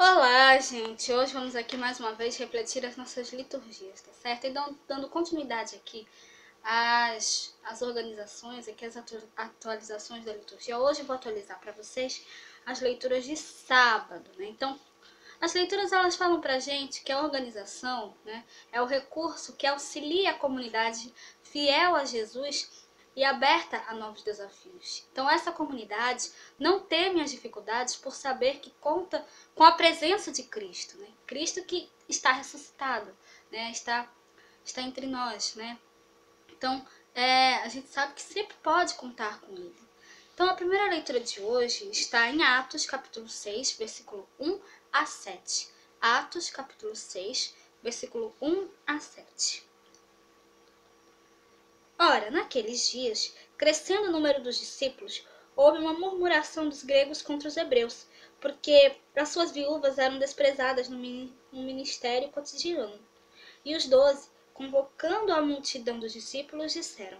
Olá, gente! Hoje vamos aqui mais uma vez refletir as nossas liturgias, tá certo? E dando continuidade aqui às organizações, aqui as atualizações da liturgia. Hoje eu vou atualizar para vocês as leituras de sábado, né? Então, as leituras elas falam pra gente que a organização, né, é o recurso que auxilia a comunidade fiel a Jesus e aberta a novos desafios. Então essa comunidade não teme as dificuldades por saber que conta com a presença de Cristo, né? Cristo que está ressuscitado, né? Está entre nós, né? Então a gente sabe que sempre pode contar com ele. Então a primeira leitura de hoje está em Atos capítulo 6, versículo 1 a 7. Atos capítulo 6, versículo 1 a 7. Ora, naqueles dias, crescendo o número dos discípulos, houve uma murmuração dos gregos contra os hebreus, porque as suas viúvas eram desprezadas no ministério cotidiano. E os 12, convocando a multidão dos discípulos, disseram: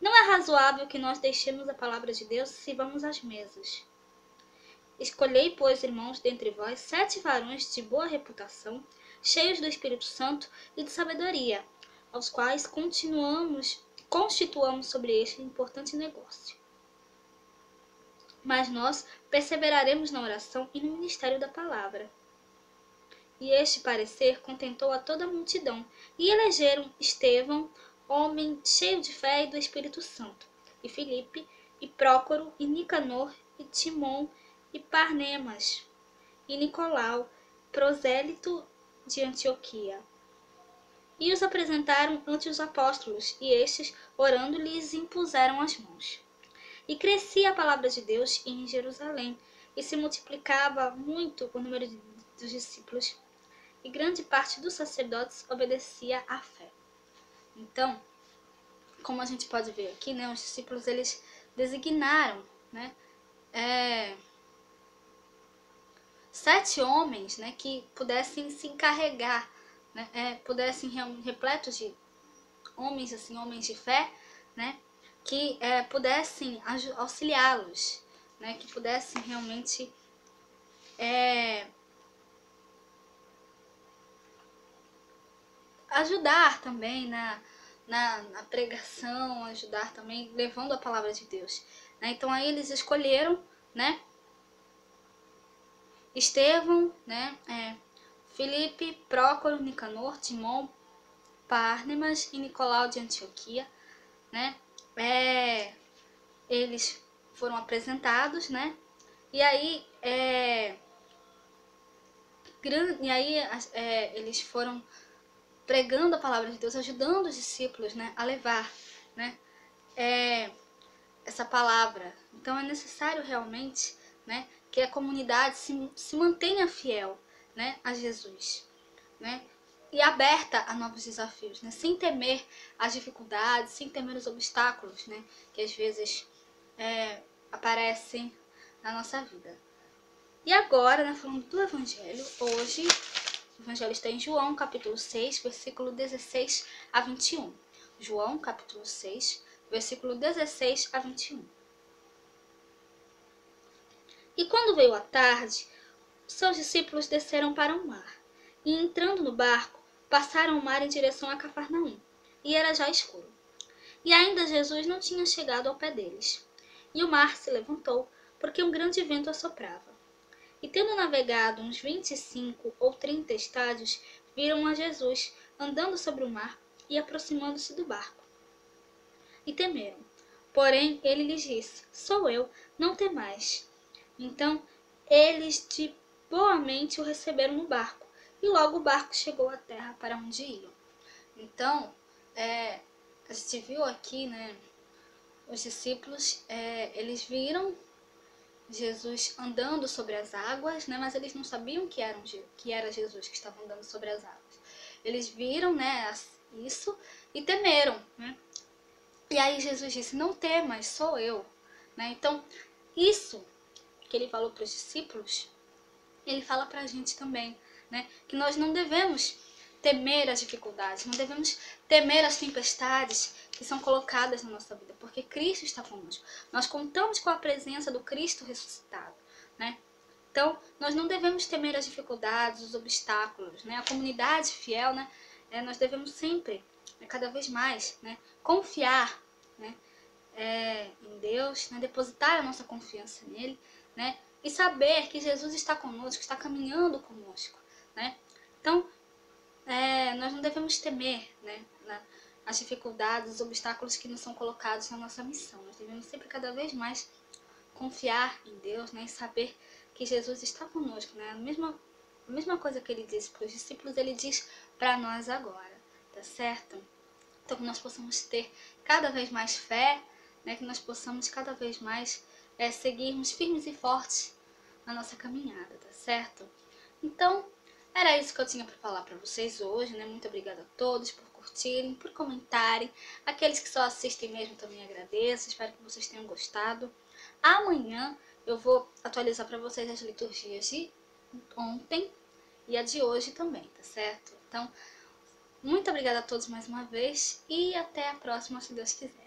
Não é razoável que nós deixemos a palavra de Deus e vamos às mesas. Escolhei, pois, irmãos, dentre vós 7 varões de boa reputação, cheios do Espírito Santo e de sabedoria, aos quais constituamos sobre este importante negócio. Mas nós perseveraremos na oração e no ministério da palavra. E este parecer contentou a toda a multidão, e elegeram Estevão, homem cheio de fé e do Espírito Santo, e Filipe, e Prócoro, e Nicanor, e Timon, e Parnemas, e Nicolau, prosélito de Antioquia. E os apresentaram ante os apóstolos, e estes, orando, lhes impuseram as mãos. E crescia a palavra de Deus em Jerusalém, e se multiplicava muito o número dos discípulos, e grande parte dos sacerdotes obedecia à fé. Então, como a gente pode ver aqui, né, os discípulos eles designaram, né, 7 homens, né, que pudessem se encarregar, né, pudessem repletos de homens assim, homens de fé, né, que pudessem auxiliá-los, né, que pudessem realmente ajudar também na pregação, ajudar também levando a palavra de Deus, né? Então aí eles escolheram, né, Estevão, né, Filipe, Prócoro, Nicanor, Timon, Parnemas e Nicolau de Antioquia, né? Eles foram apresentados, né? E aí eles foram pregando a palavra de Deus, ajudando os discípulos, né, a levar, né, essa palavra. Então é necessário realmente, né, que a comunidade se mantenha fiel, né, a Jesus, né, e aberta a novos desafios, né, sem temer as dificuldades, sem temer os obstáculos, né, que às vezes aparecem na nossa vida. E agora, né, falando do Evangelho, hoje o Evangelho está em João, capítulo 6, versículo 16 a 21. João, capítulo 6, versículo 16 a 21. E quando veio a tarde, seus discípulos desceram para o mar, e entrando no barco, passaram o mar em direção a Cafarnaum, e era já escuro. E ainda Jesus não tinha chegado ao pé deles. E o mar se levantou, porque um grande vento assoprava. E tendo navegado uns 25 ou 30 estádios, viram a Jesus andando sobre o mar e aproximando-se do barco. E temeram. Porém, ele lhes disse: Sou eu, não temais. Então, eles de boamente o receberam no barco, e logo o barco chegou à terra para onde iam. Então, a gente viu aqui, né, os discípulos, eles viram Jesus andando sobre as águas, né, mas eles não sabiam que era Jesus que estava andando sobre as águas. Eles viram, né, isso e temeram, né? E aí Jesus disse: Não temas, sou eu, né? Então, isso que ele falou para os discípulos, ele fala para a gente também, né? Que nós não devemos temer as dificuldades, não devemos temer as tempestades que são colocadas na nossa vida, porque Cristo está conosco. Nós contamos com a presença do Cristo ressuscitado, né? Então, nós não devemos temer as dificuldades, os obstáculos, né? A comunidade fiel, né? Nós devemos sempre, cada vez mais, né? Confiar, né? Em Deus, né? Depositar a nossa confiança nele, né? E saber que Jesus está conosco, está caminhando conosco, né? Então, nós não devemos temer, né? As dificuldades, os obstáculos que nos são colocados na nossa missão. Nós devemos sempre cada vez mais confiar em Deus, né? E saber que Jesus está conosco, né? A mesma coisa que ele disse para os discípulos, ele diz para nós agora, tá certo? Então que nós possamos ter cada vez mais fé, né? Que nós possamos cada vez mais seguirmos firmes e fortes na nossa caminhada, tá certo? Então, era isso que eu tinha para falar para vocês hoje, né? Muito obrigada a todos por curtirem, por comentarem. Aqueles que só assistem mesmo também agradeço. Espero que vocês tenham gostado. Amanhã eu vou atualizar para vocês as liturgias de ontem e a de hoje também, tá certo? Então, muito obrigada a todos mais uma vez e até a próxima, se Deus quiser.